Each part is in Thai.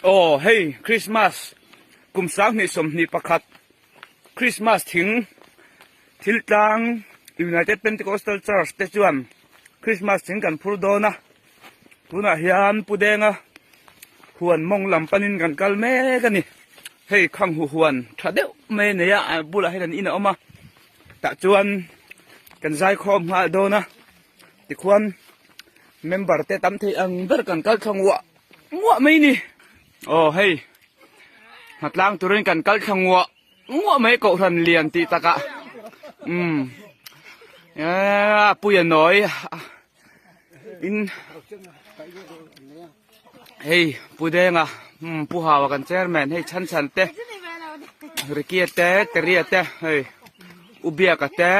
โอ้เฮ้ยคริสต์มาสกุมสังนี่สมนี่ประคัดคริสต์มาสถึงทิลตัง United Pentecostal Church แต่จวนคริสต์มาสถึงกันพูดโดนะพูน่ะเฮียนปูแดงอ่ะหวนมองลำปนินกันกัลแม่กันนี่เฮ้ยขังหวนถ้าเดี๋ยวไม่เนี่ยบุละให้กันอินเอามาแต่จวนกันใจคอมหาโดนะติควันเมมเบอร์เตตั้มที่อังเบอร์กันกัลช่างวัวไม่นี่โอ้เฮ้ยหัดล้างตัวเรื่องกันกัลช่างวัวไม่ก็ทันเลียนตีตะกะปุยน้อยอินเฮ้ยปูแดงอ่ะปูหาวกันเจอแมนให้ฉันเตะริเกียเตะเตรียเตะเฮ้ยอุเบียกเตะ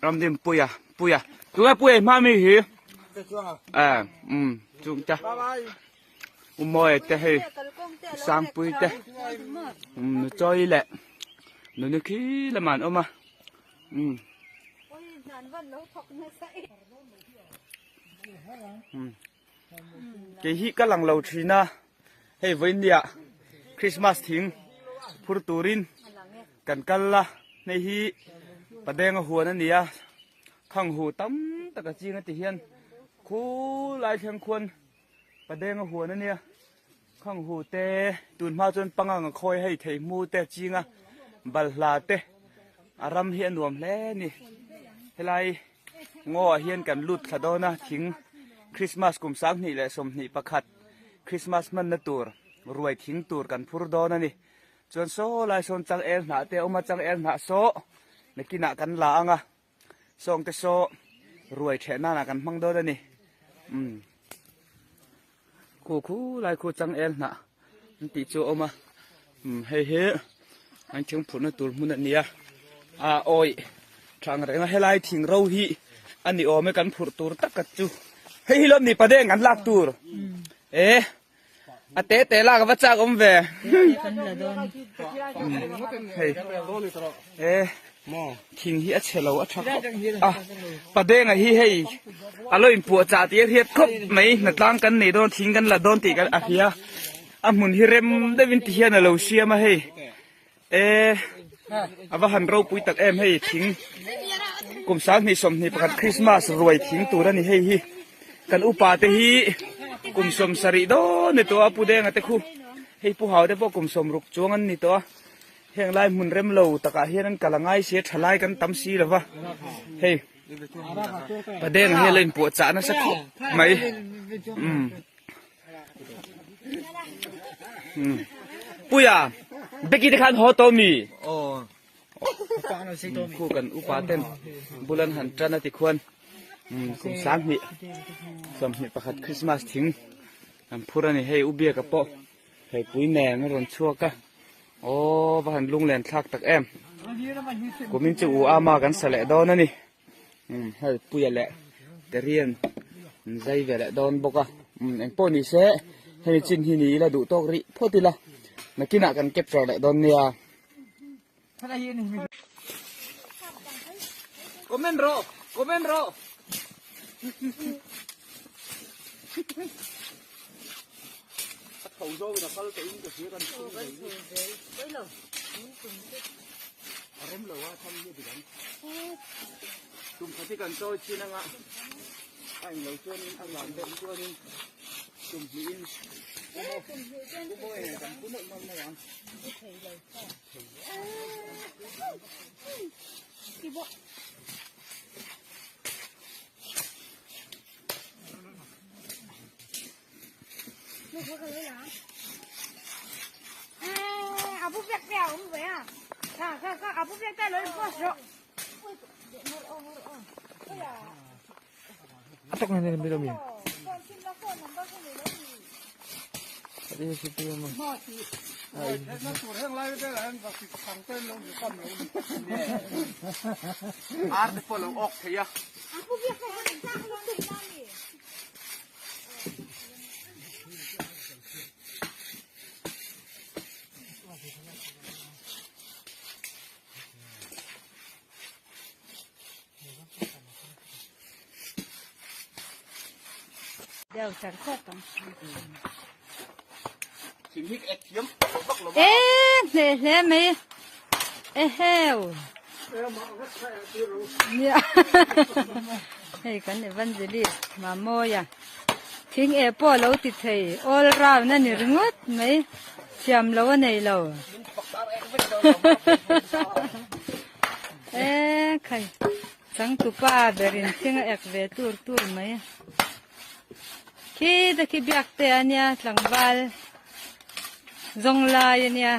รำดิมปุยตัวปุยมาไม่หิจุงจ้ะอุโมยเตะเฮ้ยสามปุยเตะจอยแหละนึกขี้ละมันออกมาเกี่ยกำลังเราทีน่ะให้วันเดียคริสต์มาสทิ้งพูดตูรินกันละในฮีประเด็นหัวนั่นเนี่ยข้างหูตั้มตะกะจีนติเฮียนคู่ลายเชียงควรประเด็นหัวนั่นเนี่ยข้างหูเตะตุนมาจนปังคอยให้เทมูเตะจีงะบัลลาเตะอารมณ์เฮียนรวมแล้วนี่ให้ไล่ง้อเฮียนกันลุดขดอนะทิ้งคริสต์มาสกุมสังนี่แหละสมนี่ประคัดคริสต์มาสมันนะตัวรวยทิ้งตัวกันพูดดอนะนี่จนโซ่ลายชนจังเอลหนาเตอมาจังเอลหนาโซ่ในกินากันลางอ่ะส่งแต่โซ่รวยแฉน่ากันมั่งดอนะนี่คู่ลายคู่จังเอลหนาติโจอมาเฮ้อันเชิงผุนนะตัวมันเนี่ยโอ้ยทางอะไรมาให้ลายทิ้งเราฮีอันนี้โอไม่กันผุดตัวตักกัดจูเฮ้ยลมนี่ประเด็นกันลากตัวเตะลากวัชจากอมเวเฮ้ยทิ้งฮีอัดเชลล์อัดชักประเด็นไงฮีเฮ้ยอารมณ์ปวดจ่าตีเทียบครบไหมนัดล้างกันนี่โดนทิ้งกันละโดนตีกันเฮียมุนฮิเรมได้วินตีเฮียน่ะเราเชียมาให้ว่าหันเราปุยตักให้ทิ้งกุมสังนี่สมนี่ประกาศคริสต์มาสรวยทิ้งตัวนั่นนี่ให้ฮีกันอุปาเตฮีกุมสมสริโดในตัวปูแดงแต่คู่ให้ผู้หาได้พวกกุมสมรุกจวงันนี่ตัวเฮียงไล่มุนเร็มเหลาตะกะเฮียนั่นกะละง่ายเสียทลายกันตั้มซีหรือวะเฮ้ยประเด็นเฮียเล่นปวดจ่านะสักไหมปุยเบกิที่ขันหอโตมีคู่กันอุปาเต้นบุลันหันจันติควรกุมสังนี่สมนี่ประคัดคริสต์มาสทิ้งพูดนี่ให้อุเบียกับโปให้ปุ้ยแหน่งรอนชั่วกะโอ้ประคันลุงแหลนทักตักกูมินจูอามากันสละดอนนั่นนี่ให้ปุ้ยแหละแต่เรียนใจเวละดอนบกะเอ็งโปนี่เสให้จินที่นี่ละดูโตกริพอดีละนักกินกันเก็บจอละดอนเนี่ยคอมเมนต์รอเขาโจ้กันเขาจะอินกับเสียกันอารมณ์เลยว่าทำยังไงกันจุ่มเขาที่กันโจ้ชินังอ่ะไอ้เราชวนอันหลังเดินชวนจุ่มจีนกูโม่กันกูนึกมันไม่ยังกี่บ่อาบุเปียกเปียกมึงไปอ่ะค่ะอาบุเปียกได้เลยก็เยอะตกในไม่รู้มีนี่สิพี่มึงนั่นตัวแห้งไล่ได้แล้วก็ติดขังเต้นลงอยู่ก้อนลงอาร์ตพอลงออกเฮียอาบุเปียกไปหาจ้างลงถึงนั่นนี่เดี๋ยวฉันขอต้อง ถึงฮิกเอ็ดเทียมบักละ เอ๊ะเละไหมเอ๊ะเฮวเนี่ยให้กันในวันจะดีมาโมยอ่ะทิ้งปอเราติดเทออลราวนั่นนี่รึงดไหมเชื่อมเราว่าในเราเอ๊ะใครสังตุป้าเบรินทิ้งเวตูร์ไหมคิดคิดอยากเตะเนี่ยหลังบาลจงลายเนี่ย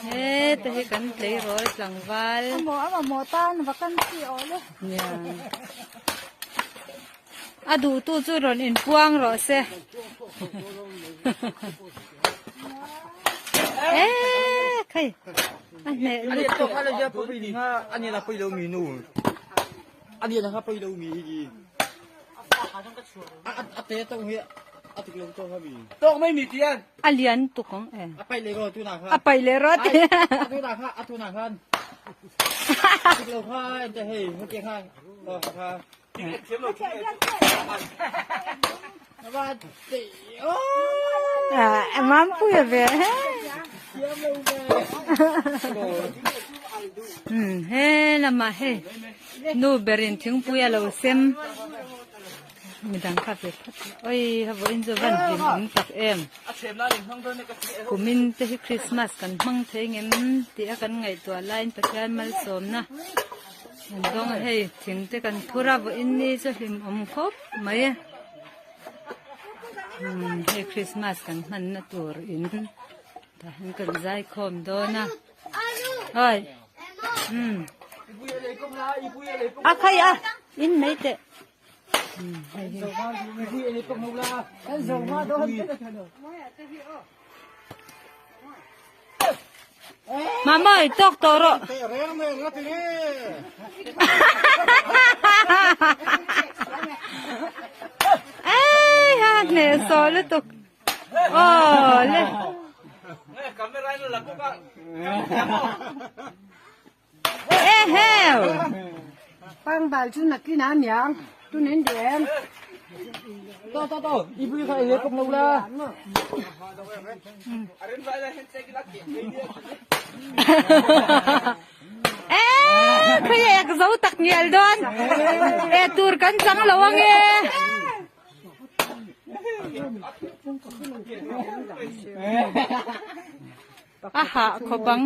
เฮ้แต่ให้กันเลยร้อยหลังบาลหมอตานวักันที่อ๋อเลยเนี่ยดูตู้จุดอินพวงรอเสเอ๊ะใครอันนี้ต้องอะไรจะไปดีฮะอันนี้เราไปเรามีนู่นอันนี้นะครับไปเรามีอีกเตะตรงนี้ติกลงตรงครับมีต้องไม่มีเตียนเลียนตุกของไปเลยก็ตุนาค่ะไปเลยรถตุนาค่ะตุนาค่ะติกลงค่ะจะให้เมื่อกี้ค่ะก็ค่ะเข็มเราเข็มว่าตีโอ้มัมพูดเว้ยเฮ้ละมาเฮ้นูเบรินถึงปุยเราเซมมีดังคาเฟ่โอ้ยฮับอินโซวันดิมตักกุมินเตฮิคริสต์มาสกันมั่งเทงเอ็มที่อากันไงตัวไลน์ประกันมาสมนะดองเฮ้ถึงเตกันทุราบอินนี่จะหิมคบไหมเฮ้คริสต์มาสกันมันน่าตัวอินแต่เห็นกันใจคมโดนะเฮ้ยใครอินไม่เตะมาม่าตกตัวรเอ้ยฮะเนี่ยโซ่เลยตกโอ้เลยเอ๊ะเฮ้ปังบาลชุนนักกินน้ำยังตุนเห็นเด่นโตอีบุยเขาเลี้ยงกับเราละเอ๊ะใครอยากจะตักเงี้ยดอนตูร์กันจังระวังฮะขบัง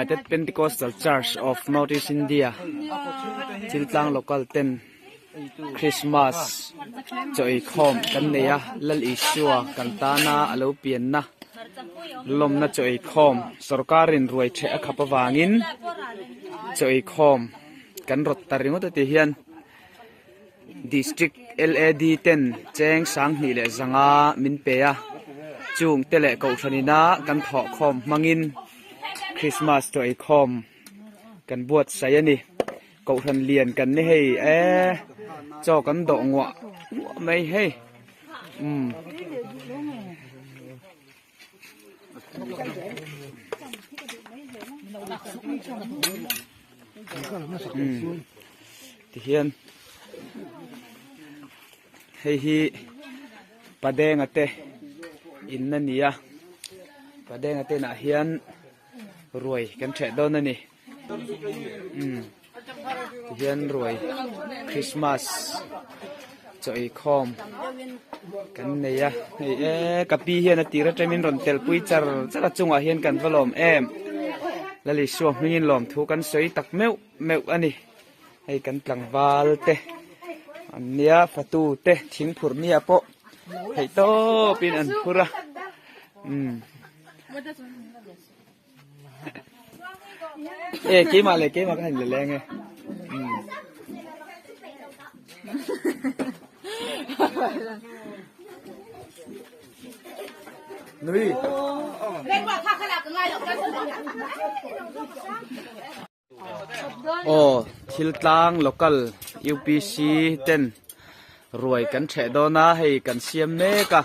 United Pentecostal Church of Northeast India Tiltlang local 10 Christmas Joy Khom kan neya lal isua kan tana alo pian na lom na Joy Khom sarkarin ruai the akhapawangin Joy Khom kan rot taringo te hian District LAD 10 cheng sang ni le zanga min pe a chung tele ko thanina kan tho khom mangin Christmas Joy Khom kan buat sayani ko than lian kan ni hei cho kan do ngwa mai hei ti hian hei hi padeng ate in na nia padeng ate na hian ruai kan the don ani hian ruai Christmas Joy Khom kan neya kapi hian atira tremin ron tel pui char chara chunga hian kan valom em lali suam hingin lom thu kan soi tak meu ani hei kan tlangwal te ania fatu te thingphur nia po hei to pin an phura ke ma kan le lenge Nui Tiltlang local UPC 10 ruai kan the dona hei kan siam me ka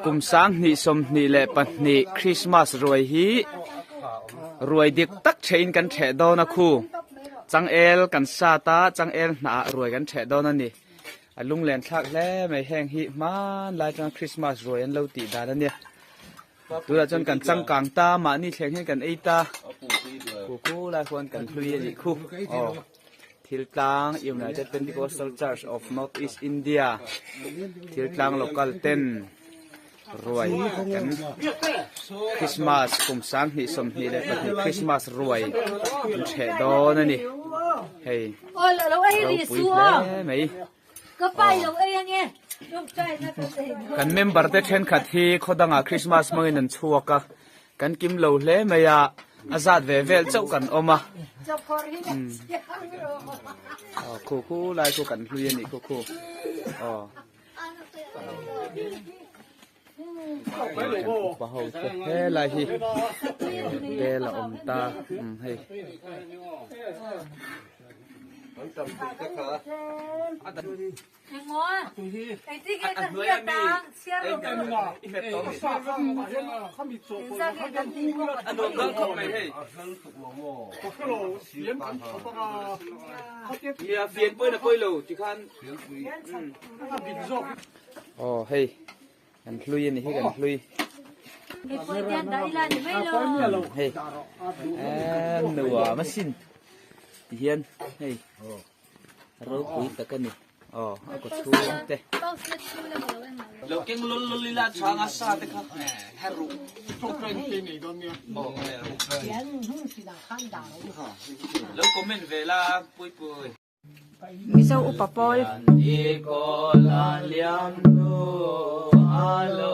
kum sang ni som ni le pan ni Christmas ruai hi ruai dik tak thein kan the dona khu changel kan sa ta changel na ruai kan the dona ni alung len thak le mai heng hi man lai chang Christmas ruai an lo ti da na ne tu la chon kan chang kang ta ma ni thleng hen kan ei ta ku la khon kan hlui ni khu Tiltlang United Pentecostal Church of Northeast India Tiltlang local 10 ruai kan Christmas kum sang ni som ni le pat Christmas ruai kan the don ani hei lo ai ri suwa mai ka pai lo ai nge kan member te then khat hi khodanga Christmas mangin an chuaka kan kim lo hle maya azat ve vel chau kan oma khu lai ko kan hlui ani khu ba ho he lai hi de la om ta hei ngõ ai tí cái cần kia ta xe rồi cần phiền bơi là bơi lầu chỉ khăn hey anh lui này cái anh lui hey nửa machine hiền hey rau quý tất cả này aku chu te lo keng lol lila changa sa te kha haru program te ni don ni lo comment vela pui pui mi sau upapol e ko la liam no alo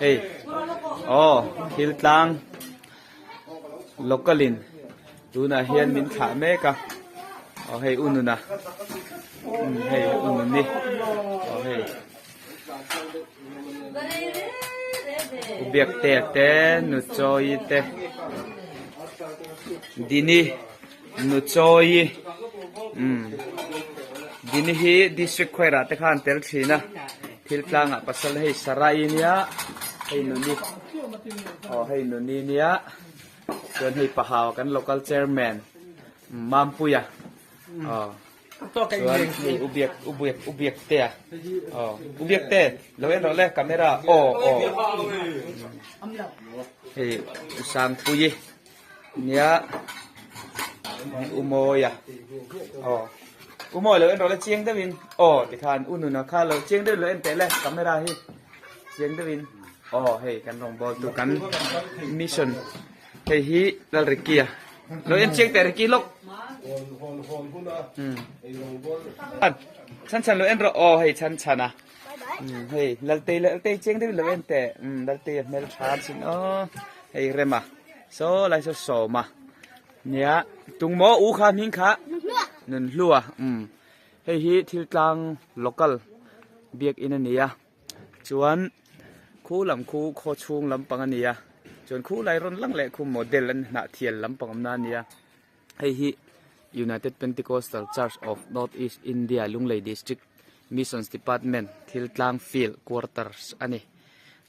Hey. Oh, thil tlang localin. Tuna hian min kha meka. Oh hey ununa. Hey unun ni. Oh hey. Ubiak te nu choi te. Dini nu choi. Dini hi district khoira te khan tel thina. Thil tlang a pasal hey sarai nia. Hey nuni. Oh hey nuni nia. Chuan hey pahaw kan local chairman. Mampuya. Oh. Chuan hey ubiak te. Oh, ubiak te. Loen role camera. Oh. Hey sang puyi. Nia. Umoya. Oh. Umoy loen role chieng ta win. Oh, ti khan ununa kha lo chieng de loen te le camera hi. Chieng ta win. Oh, hey kan rong bol tu kan mission. Hey hi dal rikia. Loen chieng te riki lok. Chan loen ro oh hey chan ah. Hey lalte chieng de loen te. Lalte mel chan sin oh. Hey rema. So lai so ma. Nia tung mo u kha ming kha. Nun lua. Hey hi thil tlang local biak in ania. Chuan khu lam khu kho chung lam pang ania. Chuan khu lai ron lang le khu model an na thial lam pang amna nia. Hey hi United Pentecostal Church of Northeast India Lunglei District Missions Department thil tlang field quarters ani.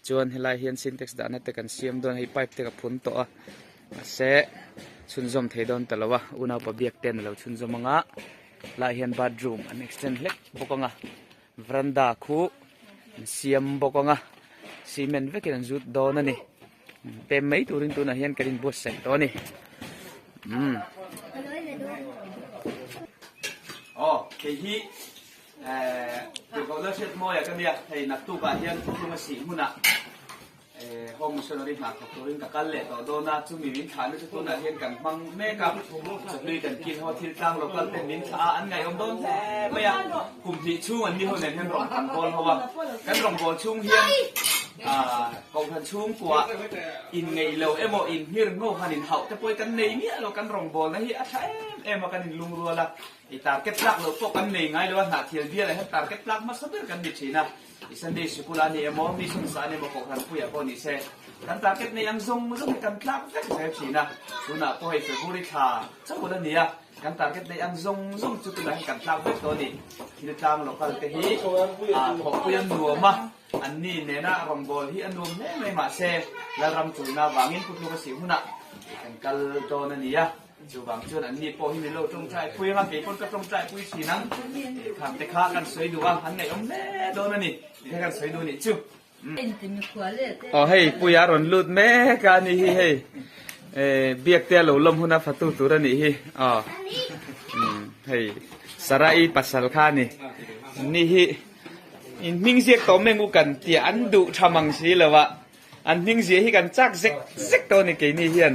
Chuan helai hian syntax da na te kan siam don hei pipe te ka phun to a. Se chunzom theidon talawa una pa biak ten lo chunzom anga la hian bathroom an extend lek bokonga veranda khu siam bokonga cement vekin zut don ani pe mai turin tuna hian karin bus sai to ni oh ke hi the scholarship mo ya kania hei naktu ba hian thuma si muna home missionary na ko rin ka kalle to do na chumi win thanu chu na hian kan mang me ka chului kan kin ho thil tang local ten min tha an ngai om don he maya kum thi chu an ni ho nen hen rong kan bol hawa kan rong bol chung hian kong than chung kwa in ngai lo emo in hir ngo hanin hau te poi kan nei mi lo kan rong bol na hi a tha em kan in lung ruala i target plak lo pok kan nei ngai lo na thial bia la he target plak ma saber kan di china Sunday sekolah ni emo mission sa ni bako kan puya ko ni se kan target ni ang zong mo kan plak ka sa China tuna po ay February tha sa wala niya กันตาเก็ตในอันซงจุดนั้นกันตามตัวนี้ที่ตามเราก็จะฮีพอเปลี่ยนนัวมาอันนี้เนี่ยนะรำบอลที่อันนัวไม่มาเซแล้วรำจุนาวางินพุทธกสิหุนะกันกัลโตนันนี่จูบางจุดอันนี้พอที่มีโลจงใจคุยมาเกี่ยคนก็จงใจคุยสีนั้นทำแต่ข้ากันสวยดูว่าอันไหนอมแน่โดนนี่ให้กันสวยดูนี่จูอ๋อให้ปุยารอนลุดแม่กันนี่ให้เบียกเตะหลุมหุ่นฟัตุตุระนี่อ๋อให้สระอีปัสสาวะนี่นี่นิ่งเสียกตัวเมงูกันที่อันดุชามังสีเลยวะอันนิ่งเสียให้กันจักเซ็กตัวนี่กี่นี่เฮียน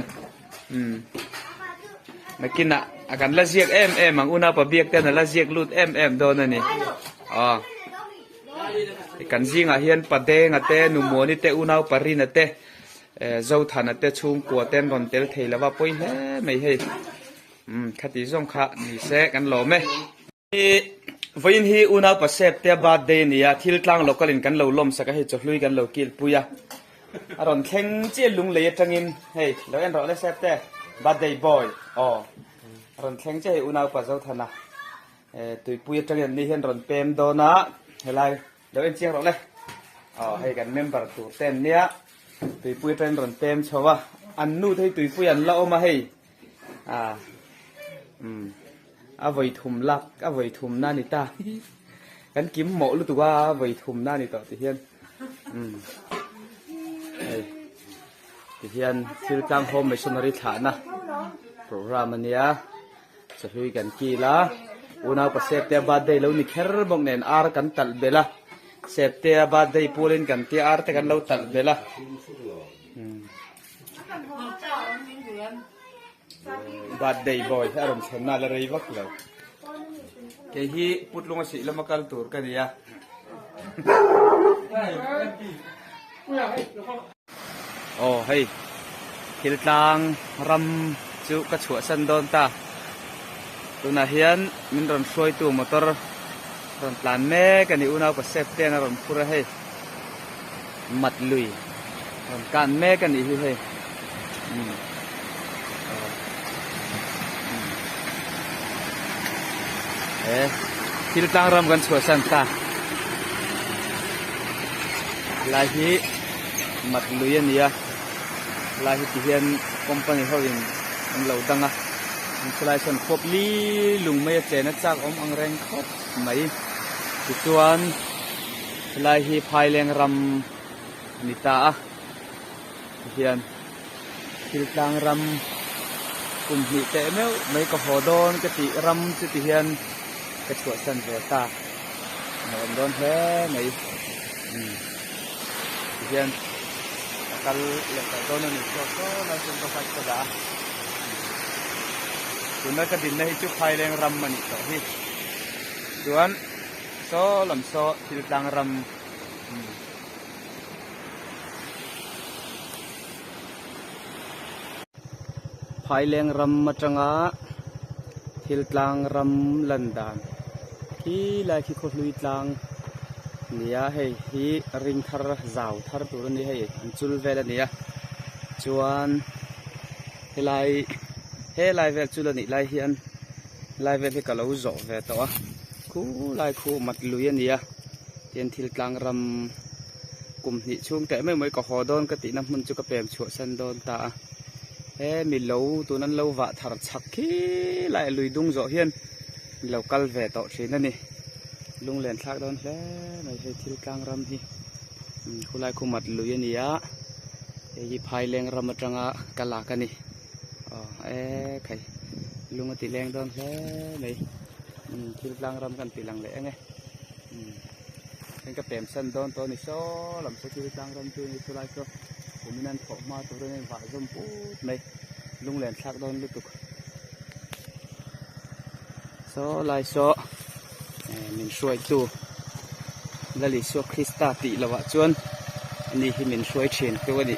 มากินอ่ะอาการละเสียกมังอุณาปะเบียกเตะน่ะละเสียกลุดโดนนี่อ๋อกันซิงอ่ะเฮียนปะเดงอ่ะเตนุโมนี่เตอุณาปะรินอ่ะเตเจ้าฐานเตชุงกัวเต้นรอนเตลเทลว่าป่วยแฮ่ไม่ให้คติส่งขะนี่เสกันหล่อไหมวันนี้อุณาประเสพเตบาดเดนี่ยทิลกลางเราก็เล่นกันเราล้มสักให้จบลุยกันเรากิลปุยอารอนแข็งเจี๊ยลุงเลยจังอินเฮ้ยเราเอ็นเราเล่นเสพเตบาดเดย์บอยอ๋ออารอนแข็งเจี๊ยอุณาประเจ้าฐานะตุยปุยจังอินนี่เห็นรอนเปมโดนะเฮ้ยเราเอ็นเจี๊ยเราเลยอ๋อให้กันเมมเบอร์ตัวเต้นเนี้ยตุยปุยเป็นรอนเต็มชาวะอันนู้นให้ตุยปุยอันเล่ามาให้เอาไว้ทุ่มลักเอาไว้ทุ่มหน้านี่ตากันกิมหมอรู้ตัวว่าไว้ทุ่มหน้านี่ต่อติเฮียนติเฮียนที่ตั้งโฮมมิชชันนารีฐานนะโปรแกรมมันเนี้ยจะคุยกันกี่ละอุณาประเสพเตบาดได้แล้วนี่แค่ระบบเน้นอาร์กันตัดเบล่าเสพเตบาดได้พูดเล่นกันที่อาร์แต่กันเราตัดเบล่าบาดได้บ่อยอารมณ์ชนะอะไรวะเราแค่ฮีพูดลงมาสิแล้วมาคัลตูร์กันเนี่ยโอ้เฮ้ยฮิลตังรำจุกระชัวสันโดนตาตัวน่าเฮียนมันรอนช่วยตัวมอเตอร์รอนพลานแม่กันนี่อุณาประเสพเตนรอนพูดให้มัดลุยรอนการแม่กันนี่เฮ้ยฮิลตังรำกันชัวสันตาลายฮีมัดลุยนี่อะลายฮีที่เฮียนคอมพานีเขาเองมันเหล่าดังอ่ะมันสลายส่วนครบลีลุงไม่เจนจากอังแรงครบไหมที่ส่วนลายฮีพายแรงรำนิตาเฮียนฮิลตังรำกลุ่มหิเตเมลไม่ก็หอดอนกติรำจิตเฮียนกระชัวสันเวตาหอดอนแท้ไหมเฮียนกัลเล็กโดนนี่ก็เราจึงก็ฟังกระดาส่วนนักดินในจุดไฟแรงรำมันอีกต่อที่ส่วนโซ่ลำโซ่ทิลตังรำไฟแรงรำมาจังอาทิลตังรำลันดานที่ลายที่โคตรลุยตังเนี่ยให้ฮีริงทาร์จาวทาร์ตัวนี้ให้อันจุลเวลเนี่ยจวนให้ลายเวลจุลนี่ลายเฮียนลายเวลที่กะเราโจเวตัวคู่ลายคู่มัดลุยเนี่ยเทียนทิลกลางรำกลุ่มนี้ช่วงแต่ไม่เหมือนกับหอดอนกติน้ำมันจุกระเปมชัวสันโดนตามีเหลาตัวนั้นเหลาว่าทาร์ชักขี้ลายลุยดุงโจเฮียนเหลากัลเวตัวเช่นนั่นนี่ลุงเล่นทักโดนแค่ไม่ใช่ทิลกลางรำที่คุณลายคุมัดลุยนี่ยะยี่พายแรงรำมาจังอะกะลากันนี่ใครลุงติแรงโดนแค่ไหนทิลกลางรำกันติหลังเลยไงเป็นกระเป๋มสันโดนตัวนี่โซ่ลำโซ่ทิลกลางรำตัวนี่คุณลายก็ผมนั่นถกมาตัวนี้ว่าจมปูดไหนลุงเล่นทักโดนลุตุกโซ่ลายโซ่mình xuôi tu là lý số Krista tỷ là vợ chuan anh đi mình xuôi trên cái vấn đề